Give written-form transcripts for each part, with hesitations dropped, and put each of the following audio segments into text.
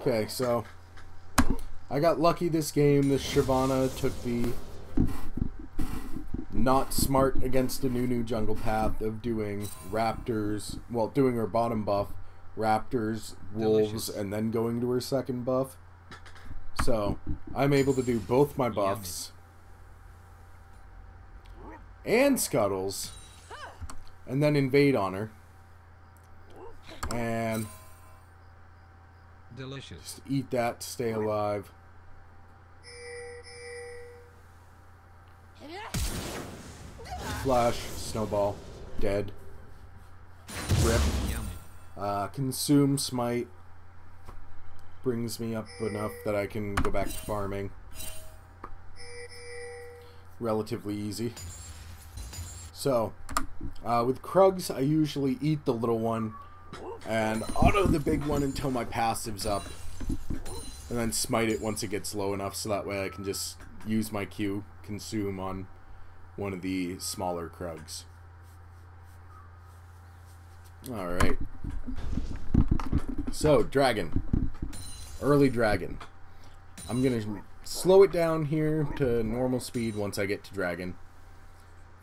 Okay, so I got lucky this game. This Shyvana took the not smart against a Nunu jungle path of doing raptors, well, doing her bottom buff, raptors, wolves, Delicious. and then going to her second buff. So I'm able to do both my buffs and scuttles and then invade on her and Delicious. just eat that to stay alive. Flash, snowball, dead. Rip. Yummy. Consume smite. Brings me up enough that I can go back to farming. Relatively easy. So, with Krugs, I usually eat the little one and auto the big one until my passive's up. And then smite it once it gets low enough so that way I can just use my Q, consume on one of the smaller Krugs. Alright. So, dragon. Early dragon. I'm going to slow it down here to normal speed once I get to dragon.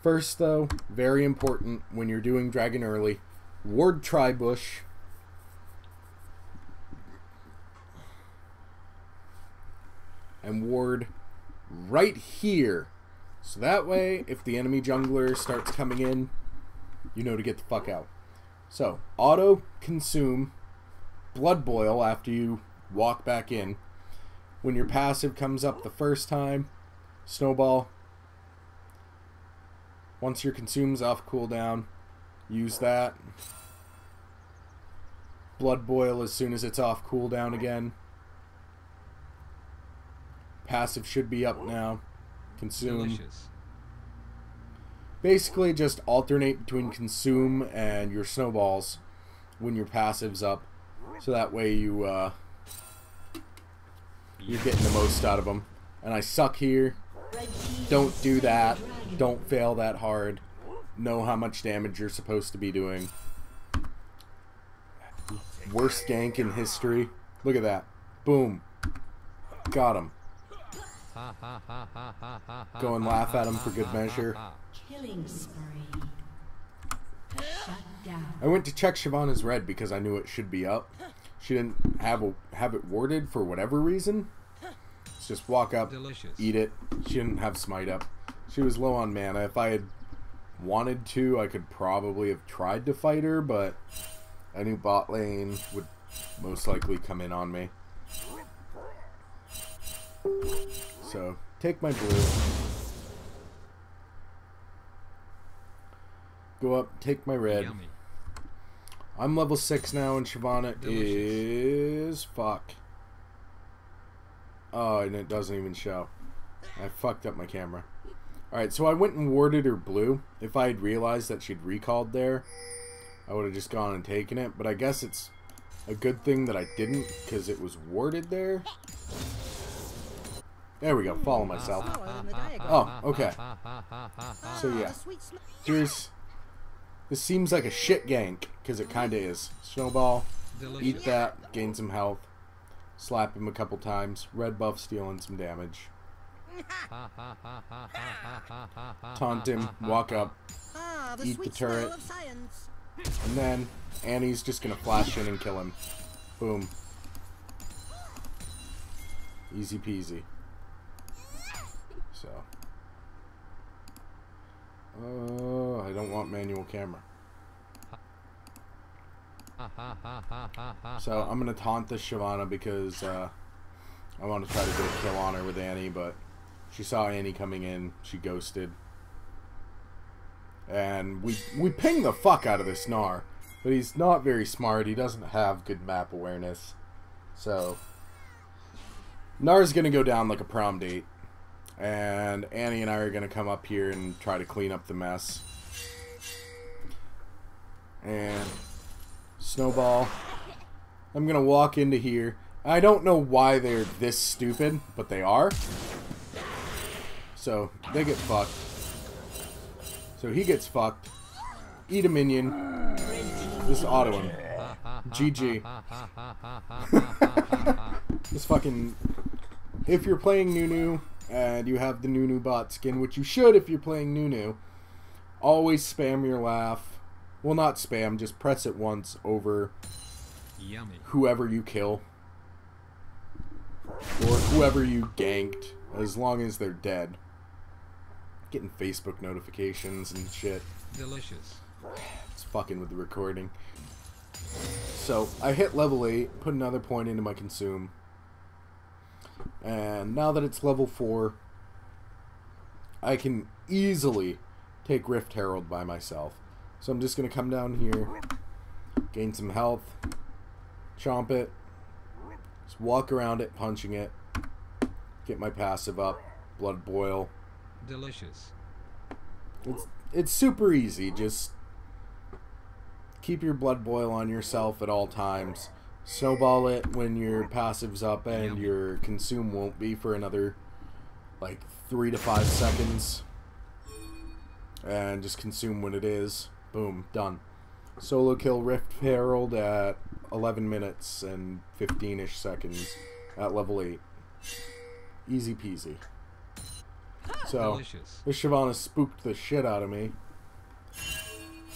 First, though, very important when you're doing dragon early, ward Tribush. And ward right here. So that way, if the enemy jungler starts coming in, you know to get the fuck out. So, auto consume blood boil after you walk back in. When your passive comes up the first time, snowball. Once your consume's off cooldown, use that. Blood boil as soon as it's off cooldown again. Passive should be up now. Consume. Delicious. Basically just alternate between consume and your snowballs when your passive's up. So that way you're getting the most out of them. And I suck here. Don't do that. Don't fail that hard. Know how much damage you're supposed to be doing. Worst gank in history. Look at that. Boom. Got him. Go and laugh at him for good measure. Killing spree. Shut down. I went to check Shyvana's red because I knew it should be up. She didn't have it warded for whatever reason. Let's just walk up, Delicious. eat it. She didn't have smite up. She was low on mana. If I had wanted to, I could probably have tried to fight her, but I knew bot lane would most likely come in on me. So, take my blue. Go up, take my red. Yummy. I'm level 6 now, and Shyvana Delicious. is... Fuck. Oh, and it doesn't even show. I fucked up my camera. Alright, so I went and warded her blue. If I had realized that she'd recalled there, I would have just gone and taken it. But I guess it's a good thing that I didn't, because it was warded there. There we go, follow myself. Oh, okay. So yeah, here's... This seems like a shit gank, because it kinda is. Snowball, Delicious. eat that, gain some health. Slap him a couple times. Red buff stealing some damage. Taunt him, walk up, eat the turret. And then Annie's just gonna flash in and kill him. Boom. Easy peasy. So. I don't want manual camera. So I'm gonna taunt this Shyvana because I want to try to get a kill on her with Annie, but she saw Annie coming in, she ghosted. And we ping the fuck out of this Gnar. But he's not very smart, he doesn't have good map awareness. So Gnar's gonna go down like a prom date. And Annie and I are gonna come up here and try to clean up the mess. And snowball. I'm gonna walk into here. I don't know why they're this stupid, but they are. So they get fucked. So he gets fucked. Eat a minion. Just auto him. GG. This fucking... If you're playing Nunu, and you have the Nunu bot skin, which you should if you're playing Nunu, always spam your laugh. Well, not spam, just press it once over Yummy. whoever you kill. Or whoever you ganked, as long as they're dead. Getting Facebook notifications and shit. Delicious. It's fucking with the recording. So, I hit level 8, put another point into my consume. And now that it's level 4, I can easily take Rift Herald by myself. So I'm just going to come down here, gain some health, chomp it, just walk around it, punching it, get my passive up, blood boil. Delicious. It's super easy, just keep your blood boil on yourself at all times. Snowball it when your passive's up and your consume won't be for another like 3 to 5 seconds. And just consume when it is. Boom, done. Solo kill Rift Herald at 11 minutes and 15-ish seconds at level 8. Easy peasy. So, Delicious. this Shyvana spooked the shit out of me.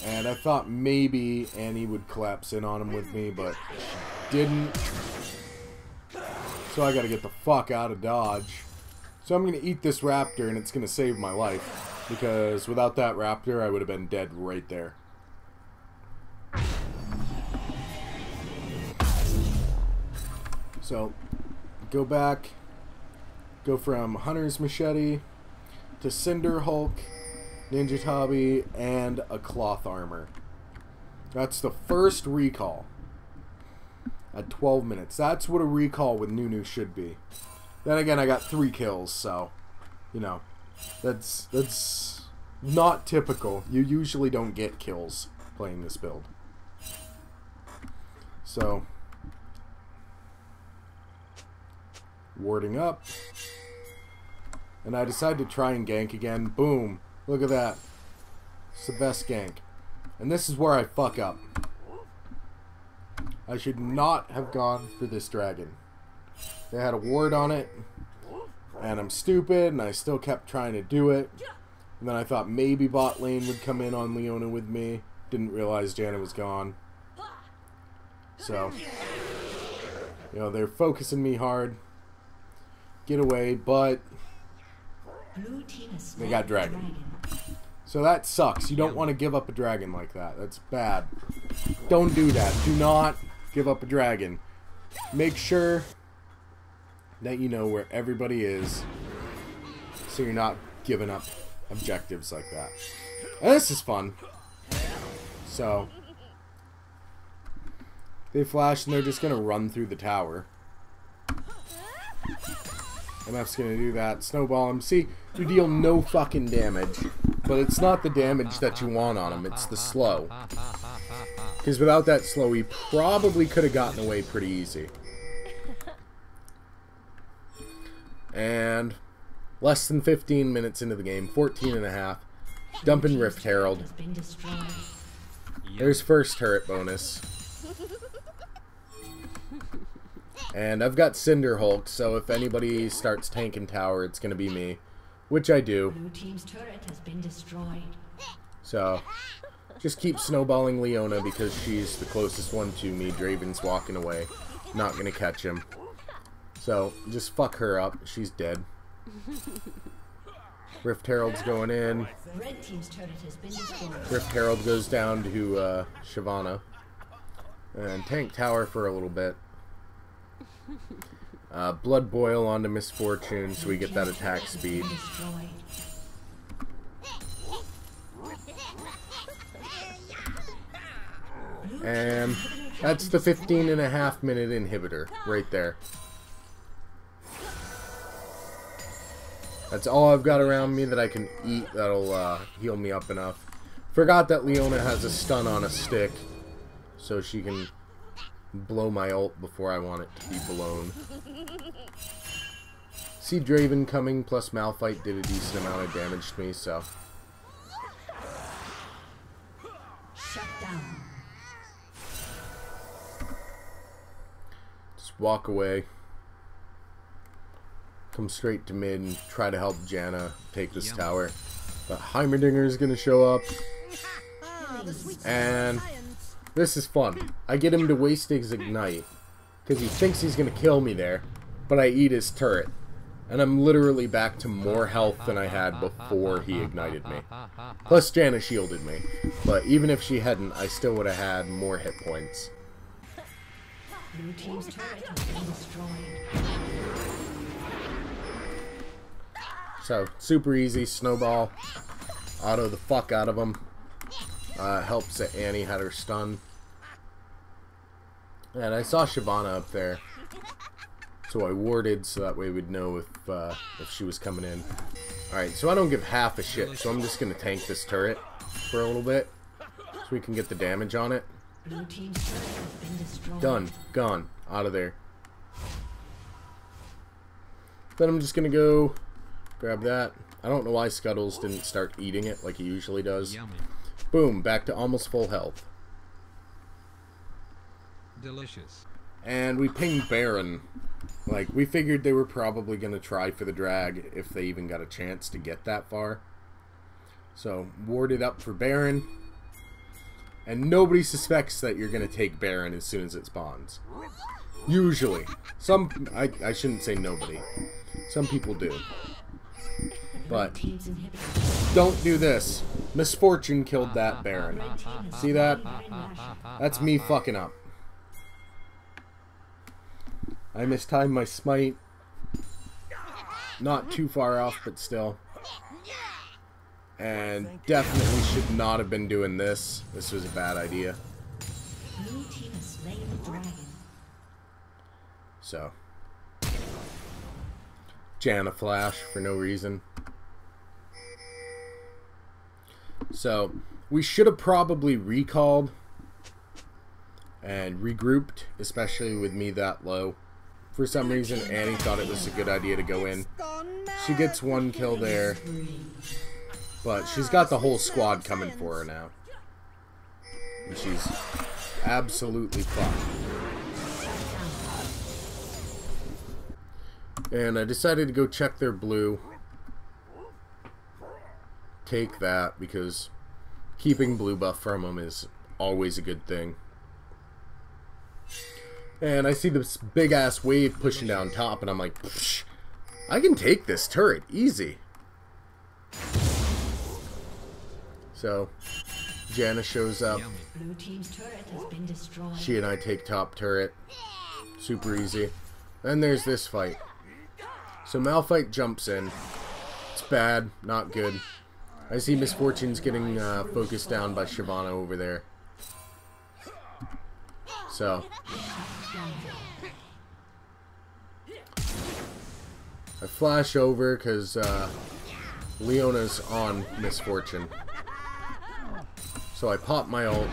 And I thought maybe Annie would collapse in on him with me, but she didn't. So I gotta get the fuck out of Dodge. So I'm gonna eat this raptor and it's gonna save my life. Because without that raptor, I would have been dead right there. So, go back. Go from Hunter's Machete to Cinder Hulk, Ninja Tabi, and a Cloth Armor. That's the first recall. At 12 minutes. That's what a recall with Nunu should be. Then again, I got 3 kills, so, you know. That's not typical. You usually don't get kills playing this build. So, warding up. And I decide to try and gank again. Boom. Look at that. It's the best gank. And this is where I fuck up. I should not have gone for this dragon. They had a ward on it. And I'm stupid, and I still kept trying to do it. And then I thought maybe bot lane would come in on Leona with me. Didn't realize Janet was gone. So, you know, they're focusing me hard. Get away, but they got dragon. So that sucks. You don't want to give up a dragon like that. That's bad. Don't do that. Do not give up a dragon. Make sure that you know where everybody is, so you're not giving up objectives like that. And this is fun. So they flash and they're just gonna run through the tower. MF's gonna do that. Snowball him. See, you deal no fucking damage, but it's not the damage that you want on him, it's the slow. Because without that slow, he probably could have gotten away pretty easy. And less than 15 minutes into the game, 14 and a half, dumping Rift Herald. There's first turret bonus. And I've got Cinder Hulk, so if anybody starts tanking tower, it's going to be me. Which I do. Blue team's turret has been destroyed. So, just keep snowballing Leona because she's the closest one to me. Draven's walking away. Not going to catch him. So, just fuck her up. She's dead. Rift Herald's going in. Red team's turret has been destroyed. Rift Herald goes down to Shyvana. And tank tower for a little bit. Blood boil onto Misfortune so we get that attack speed. And that's the 15.5 minute inhibitor right there. That's all I've got around me that I can eat that'll heal me up enough. Forgot that Leona has a stun on a stick, so she can blow my ult before I want it to be blown. See Draven coming, plus Malphite did a decent amount of damage to me, so. Shut down. Just walk away. come straight to mid and try to help Janna take this tower. But Heimerdinger is going to show up. And this is fun. I get him to waste his ignite because he thinks he's going to kill me there, but I eat his turret. And I'm literally back to more health than I had before he ignited me. Plus Janna shielded me. But even if she hadn't, I still would have had more hit points. Blue team's turret has been destroyed. So, super easy. Snowball. Auto the fuck out of him. Helps that Annie had her stun. And I saw Shyvana up there. So I warded so that way we'd know if she was coming in. Alright, so I don't give half a shit. So I'm just going to tank this turret for a little bit. So we can get the damage on it. Blue team's turret has been destroyed. Done. Gone. Out of there. Then I'm just going to go grab that. I don't know why Scuttles didn't start eating it like he usually does. Yummy. Boom. Back to almost full health. Delicious. And we pinged Baron. Like, we figured they were probably going to try for the drag if they even got a chance to get that far. So, warded up for Baron. And nobody suspects that you're going to take Baron as soon as it spawns. Usually. I shouldn't say nobody. Some people do. But, don't do this. Misfortune killed that Baron. See that? That's me fucking up. I mistimed my smite. Not too far off, but still. And definitely should not have been doing this. This was a bad idea. Blue team has slain the dragon. So. Janna flash for no reason. So, we should have probably recalled and regrouped, especially with me that low. For some reason, Annie thought it was a good idea to go in. She gets one kill there, but she's got the whole squad coming for her now. And she's absolutely fucked. And I decided to go check their blue. Take that, because keeping blue buff from them is always a good thing. And I see this big ass wave pushing down top, and I'm like, psh, I can take this turret easy. So Janna shows up. Blue team's turret has been destroyed. She and I take top turret. Super easy. Then there's this fight. So Malphite jumps in. It's bad, not good. I see Misfortune's getting focused down by Shyvana over there. So I flash over because Leona's on Misfortune. So I pop my ult.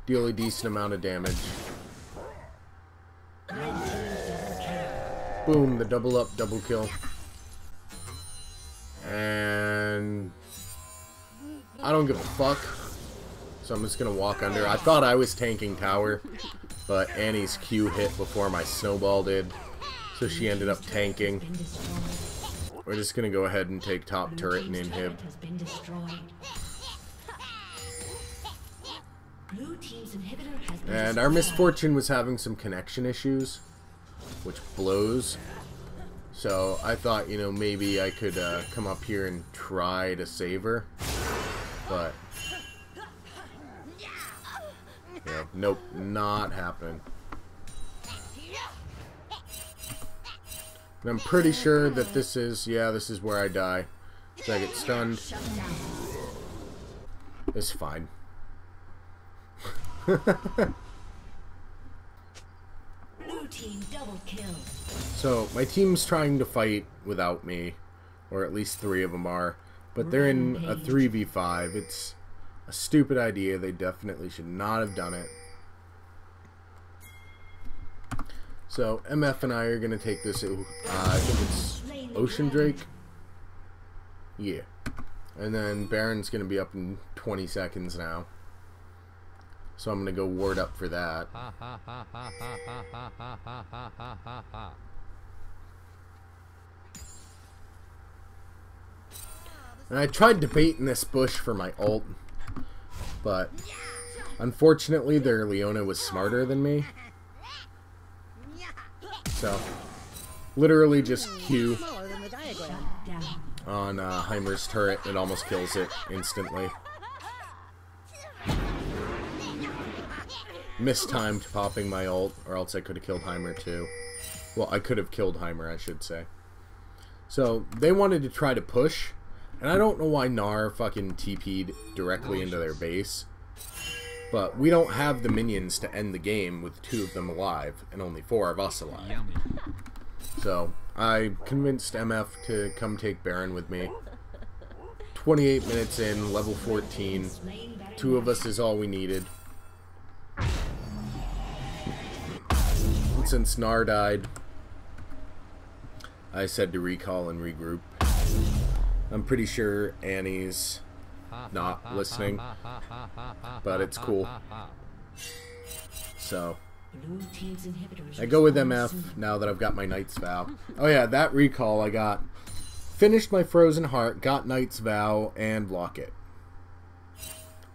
Deal a decent amount of damage. Boom, the double up, double kill. And I don't give a fuck. So I'm just gonna walk under. I thought I was tanking tower, but Annie's Q hit before my snowball did. So she ended up tanking. We're just gonna go ahead and take top turret and inhib. And our Misfortune was having some connection issues, which blows. So I thought, you know, maybe I could come up here and try to save her. But, yeah, nope, not happening. And I'm pretty sure that this is, yeah, this is where I die. So I get stunned. It's fine. Blue team double kill. So, my team's trying to fight without me, or at least 3 of them are, but they're in a 3v5. It's a stupid idea. They definitely should not have done it. So, MF and I are going to take this, I think it's Ocean Drake. Yeah. And then Baron's going to be up in 20 seconds now. So I'm gonna go ward up for that. Ha ha ha ha ha ha ha ha ha ha ha ha ha. And I tried debating this bush for my ult, but unfortunately their Leona was smarter than me. So, literally just Q on Heimer's turret. It almost kills it instantly. Mistimed popping my ult, or else I could have killed Heimer too. Well, I could have killed Heimer, I should say. So, they wanted to try to push, and I don't know why Gnar fucking TP'd directly into their base. But we don't have the minions to end the game with 2 of them alive, and only 4 of us alive. Yummy. So, I convinced MF to come take Baron with me. 28 minutes in, level 14. 2 of us is all we needed. And since Gnar died, I said to recall and regroup. I'm pretty sure Annie's not listening, but it's cool. So, I go with MF now that I've got my Knight's Vow. Oh yeah, that recall I got. Finished my Frozen Heart, got Knight's Vow, and Locket.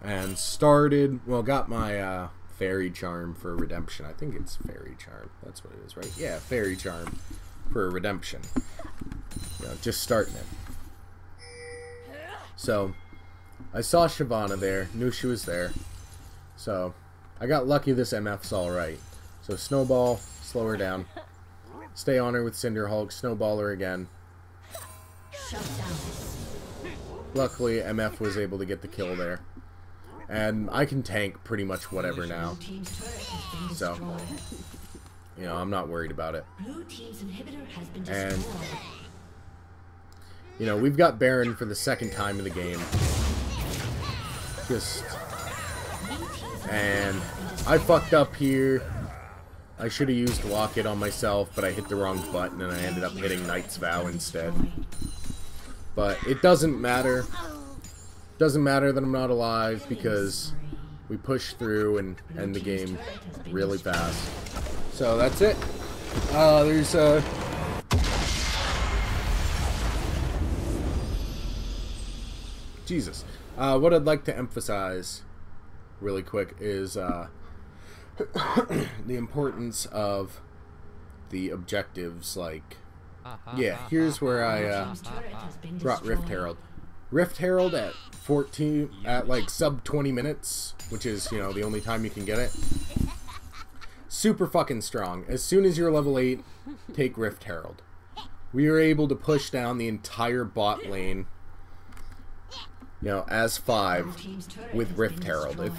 And started, well, got my Fairy Charm for Redemption. I think it's Fairy Charm. That's what it is, right? Yeah, Fairy Charm for Redemption. You know, just starting it. So, I saw Shyvana there, knew she was there. So, I got lucky this MF's alright. So, Snowball, slow her down. Stay on her with Cinderhulk, snowball her again. Luckily, MF was able to get the kill there. And I can tank pretty much whatever now. So, you know, I'm not worried about it. And, you know, we've got Baron for the 2nd time in the game. And I fucked up here. I should have used Locket on myself, but I hit the wrong button and I ended up hitting Knight's Vow instead. But it doesn't matter. Doesn't matter that I'm not alive because we push through and end the game really fast. So that's it. There's Jesus. What I'd like to emphasize really quick is the importance of the objectives. Like, yeah, here's where I brought Rift Herald. Rift Herald at 14, at like sub 20 minutes, which is, you know, the only time you can get it. Super fucking strong. As soon as you're level 8, take Rift Herald. We were able to push down the entire bot lane, you know, as 5 with Rift Herald.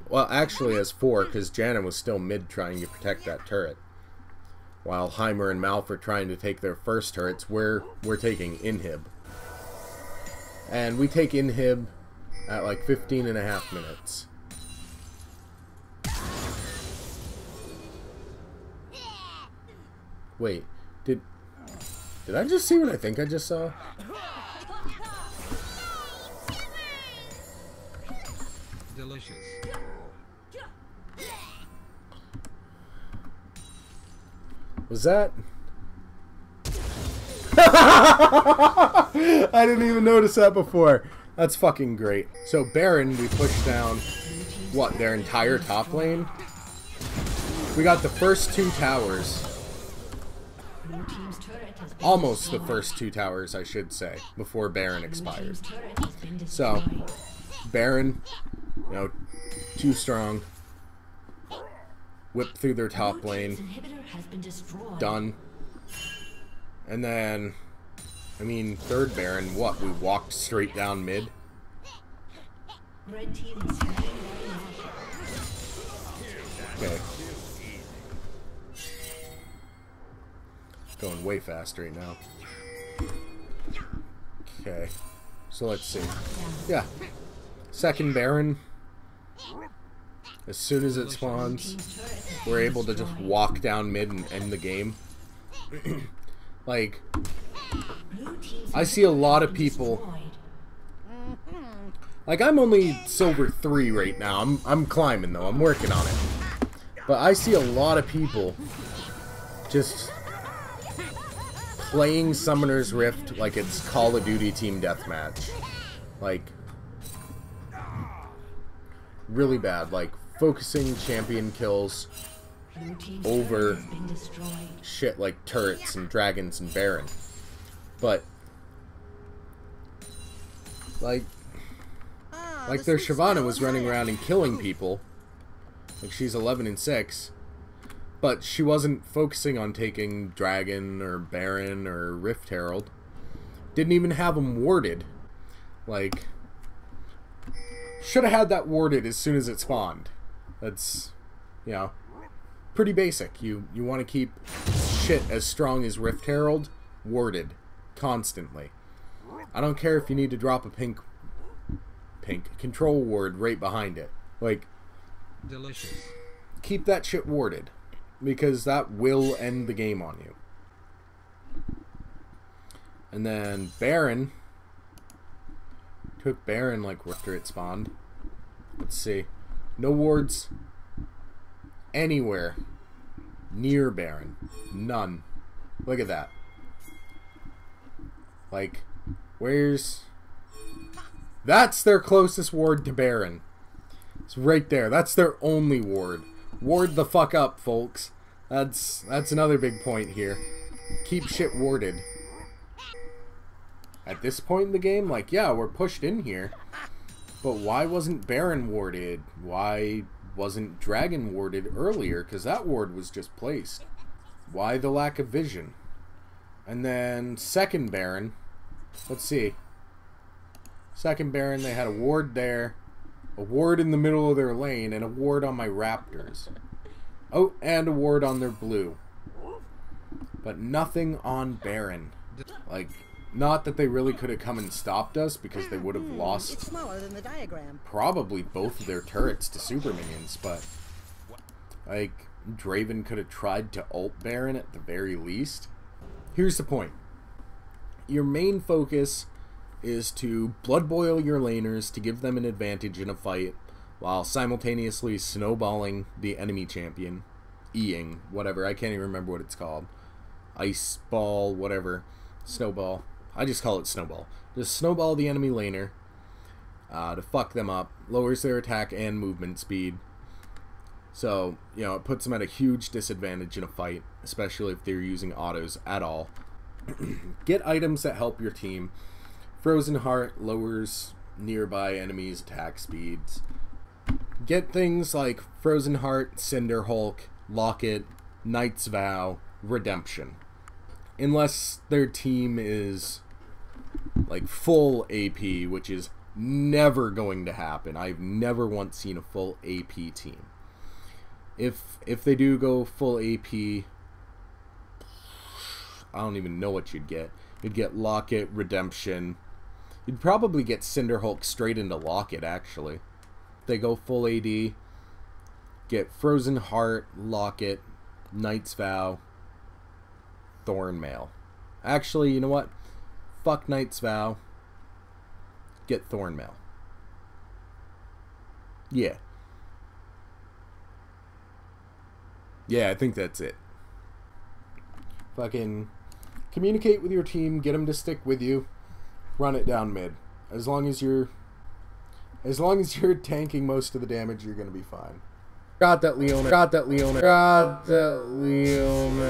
Well, actually as 4, because Janna was still mid trying to protect that turret. While Heimer and Malf are trying to take their first turrets, we're taking Inhib. And we take Inhib at like 15.5 minutes. Wait, did I just see what I think I just saw? Delicious. Was that? I didn't even notice that before. That's fucking great. So Baron, we pushed down, what, their entire top lane? We got the first 2 towers. Almost the first 2 towers, I should say, before Baron expired. So, Baron, you know, too strong. Whip through their top lane. Done. And then, I mean, 3rd Baron, what? We walked straight down mid? Okay. Going way fast right now. Okay. So let's see. Yeah. 2nd Baron. As soon as it spawns, we're able to just walk down mid and end the game. Like, I see a lot of people Like, I'm only silver 3 right now. I'm climbing, though. I'm working on it. But I see a lot of people just playing Summoner's Rift like it's Call of Duty Team Deathmatch. Like, really bad. Like, focusing champion kills over shit like turrets and dragons and Baron. But, like their Shyvana was running around and killing people. Like, she's 11 and 6. But she wasn't focusing on taking Dragon or Baron or Rift Herald. Didn't even have them warded. Like, should have had that warded as soon as it spawned. That's, you know, pretty basic. You want to keep shit as strong as Rift Herald warded constantly. I don't care if you need to drop a pink control ward right behind it. Like, Delicious. keep that shit warded, because that will end the game on you. And then Baron. Took Baron like after it spawned. Let's see. No wards anywhere near Baron. None. Look at that. Like, where's... That's their closest ward to Baron. It's right there. That's their only ward. Ward the fuck up, folks. That's another big point here. Keep shit warded. At this point in the game, like, yeah, we're pushed in here. But why wasn't Baron warded? Why wasn't Dragon warded earlier? Because that ward was just placed. Why the lack of vision? And then second Baron. Let's see. Second Baron, they had a ward there. A ward in the middle of their lane. And a ward on my Raptors. Oh, and a ward on their blue. But nothing on Baron. Like, not that they really could have come and stopped us, because they would have lost It's smaller than the diagram. probably both of their turrets to super minions, but like, Draven could have tried to ult Baron at the very least. Here's the point. Your main focus is to blood boil your laners to give them an advantage in a fight, while simultaneously snowballing the enemy champion. E-ing, whatever, I can't even remember what it's called. Ice ball, whatever. Snowball. I just call it snowball. Just snowball the enemy laner to fuck them up. Lowers their attack and movement speed. So, you know, it puts them at a huge disadvantage in a fight, especially if they're using autos at all. Get items that help your team. Frozen Heart lowers nearby enemies' attack speeds. Get things like Frozen Heart, Cinder Hulk, Locket, Knight's Vow, Redemption. Unless their team is like full AP, which is never going to happen. I've never once seen a full AP team. If they do go full AP, I don't even know what you'd get. You'd get Locket, Redemption. You'd probably get Cinder Hulk straight into Locket, actually. If they go full AD, get Frozen Heart, Locket, Knight's Vow, Thornmail. Actually, you know what? Fuck Knight's Vow. Get Thornmail. Yeah. Yeah, I think that's it. Fucking communicate with your team, get them to stick with you, run it down mid. As long as you're tanking most of the damage, you're gonna be fine. Got that, Leona. Got that, Leona. Got that, Leona.